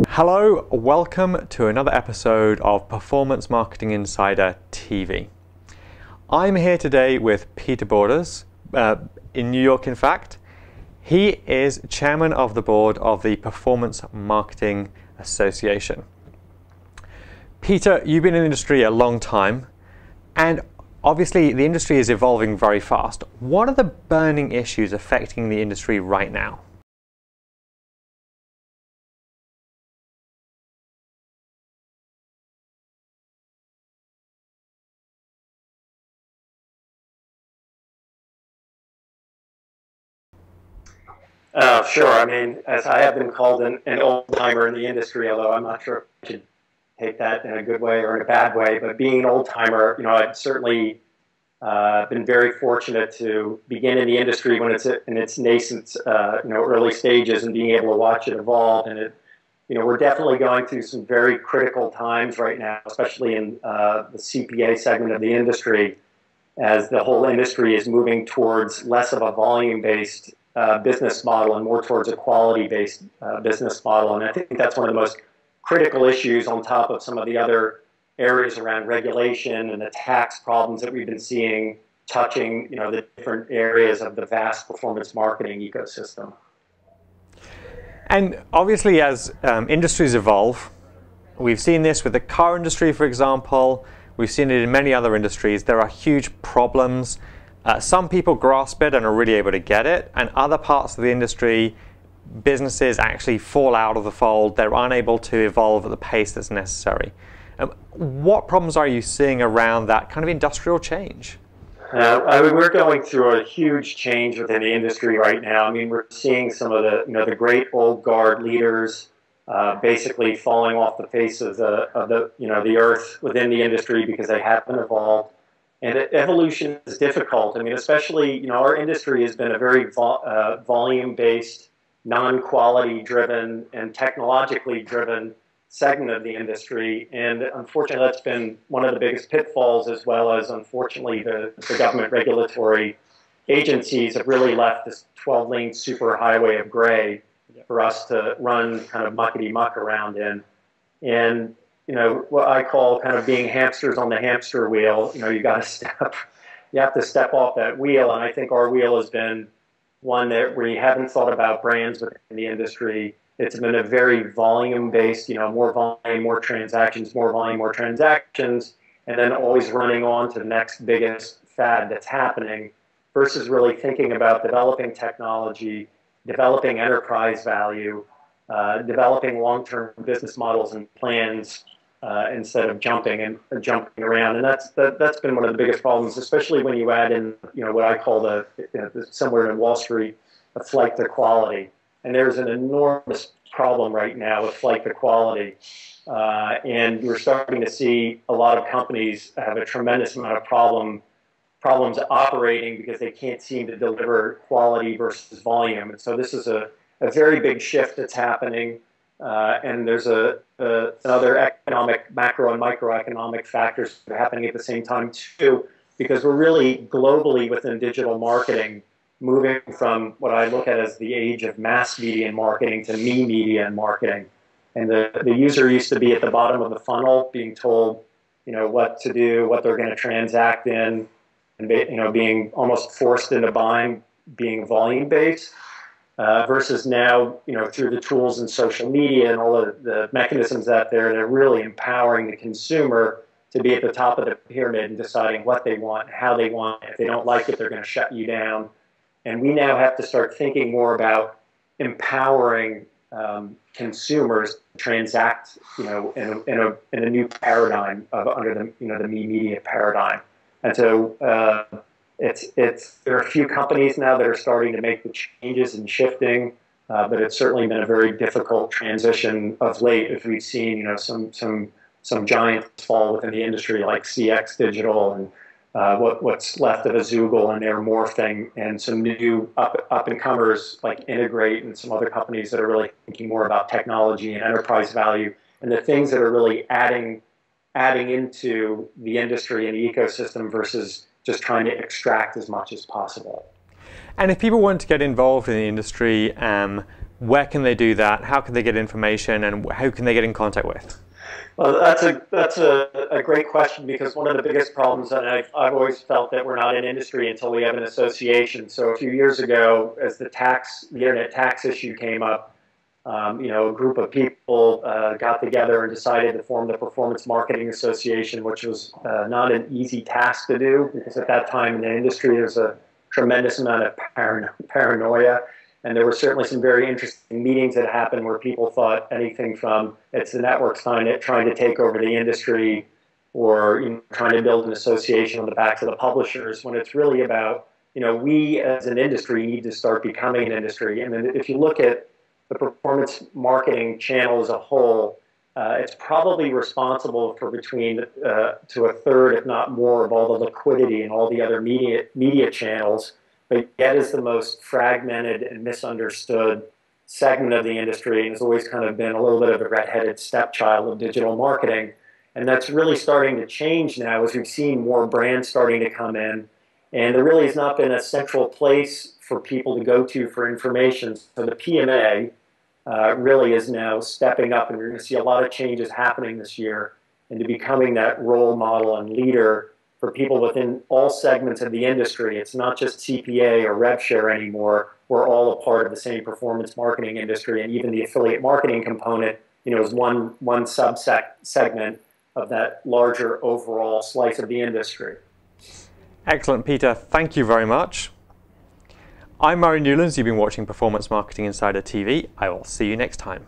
Hello, welcome to another episode of Performance Marketing Insider TV. I'm here today with Peter Bordes, in New York in fact. He is chairman of the board of the Performance Marketing Association. Peter, you've been in the industry a long time, and obviously the industry is evolving very fast. What are the burning issues affecting the industry right now? Sure. I mean, as I have been called an old-timer in the industry, although I'm not sure if I should take that in a good way or in a bad way, but being an old-timer, I've certainly been very fortunate to begin in the industry when it's in its nascent, early stages and being able to watch it evolve. And we're definitely going through some very critical times right now, especially in the CPA segment of the industry, as the whole industry is moving towards less of a volume-based business model and more towards a quality-based business model. And I think that's one of the most critical issues on top of some of the other areas around regulation and the tax problems that we've been seeing touching, the different areas of the vast performance marketing ecosystem. And obviously as industries evolve, we've seen this with the car industry, for example, we've seen it in many other industries. There are huge problems. Some people grasp it and are really able to get it, and other parts of the industry, businesses actually fall out of the fold. They're unable to evolve at the pace that's necessary. What problems are you seeing around that kind of industrial change? We're going through a huge change within the industry right now. I mean, we're seeing some of the great old guard leaders basically falling off the face of the earth within the industry because they haven't evolved. And evolution is difficult. I mean, especially, our industry has been a very volume-based, non-quality driven and technologically driven segment of the industry. And unfortunately, that's been one of the biggest pitfalls, as well as, unfortunately, the government regulatory agencies have really left this 12-lane superhighway of gray for us to run kind of muckety-muck around in. And what I call kind of being hamsters on the hamster wheel. You have to step off that wheel. And I think our wheel has been one that we haven't thought about brands within the industry. It's been a very volume-based, more volume, more transactions, more volume, more transactions, and then always running on to the next biggest fad that's happening, versus really thinking about developing technology, developing enterprise value, developing long-term business models and plans, instead of jumping around. And that's been one of the biggest problems, especially when you add in what I call somewhere in Wall Street, a flight to quality. And there's an enormous problem right now with flight to quality, and we're starting to see a lot of companies have a tremendous amount of problems operating because they can't seem to deliver quality versus volume. And so this is a very big shift that's happening. And there's another economic, macro and microeconomic factors that are happening at the same time too, because we're really globally within digital marketing moving from what I look at as the age of mass media and marketing to me media and marketing. And the user used to be at the bottom of the funnel being told, what to do, what they're going to transact in, and being almost forced into buying, being volume-based. Versus now, through the tools and social media and all the mechanisms out there, they're really empowering the consumer to be at the top of the pyramid and deciding what they want, how they want it. If they don't like it, they're going to shut you down. And we now have to start thinking more about empowering consumers to transact, in a new paradigm under the me media paradigm. And so there are a few companies now that are starting to make the changes and shifting, but it's certainly been a very difficult transition of late. If we've seen, some giants fall within the industry like CX Digital and what's left of Azoogle and they're morphing, and some new up and comers like Integrate and some other companies that are really thinking more about technology and enterprise value and the things that are really adding into the industry and the ecosystem versus just trying to extract as much as possible. And if people want to get involved in the industry, where can they do that? How can they get information, and who can they get in contact with? Well, that's a great question, because one of the biggest problems, and I've always felt that we're not an industry until we have an association. So a few years ago, as the internet tax issue came up, a group of people got together and decided to form the Performance Marketing Association, which was not an easy task to do, because at that time in the industry there's a tremendous amount of paranoia. And there were certainly some very interesting meetings that happened where people thought anything from it's the networks trying to take over the industry, or trying to build an association on the backs of the publishers, when it's really about, we as an industry need to start becoming an industry. And then if you look at the performance marketing channel as a whole, it's probably responsible for between to a third, if not more, of all the liquidity and all the other media channels, but yet is the most fragmented and misunderstood segment of the industry, and has always kind of been a little bit of a red-headed stepchild of digital marketing. And that's really starting to change now, as we've seen more brands starting to come in, and there really has not been a central place for people to go to for information. So the PMA really is now stepping up, and we're going to see a lot of changes happening this year into becoming that role model and leader for people within all segments of the industry. It's not just CPA or rev share anymore. We're all a part of the same performance marketing industry, and even the affiliate marketing component, is one segment of that larger overall slice of the industry. Excellent, Peter. Thank you very much. I'm Murray Newlands. You've been watching Performance Marketing Insider TV. I will see you next time.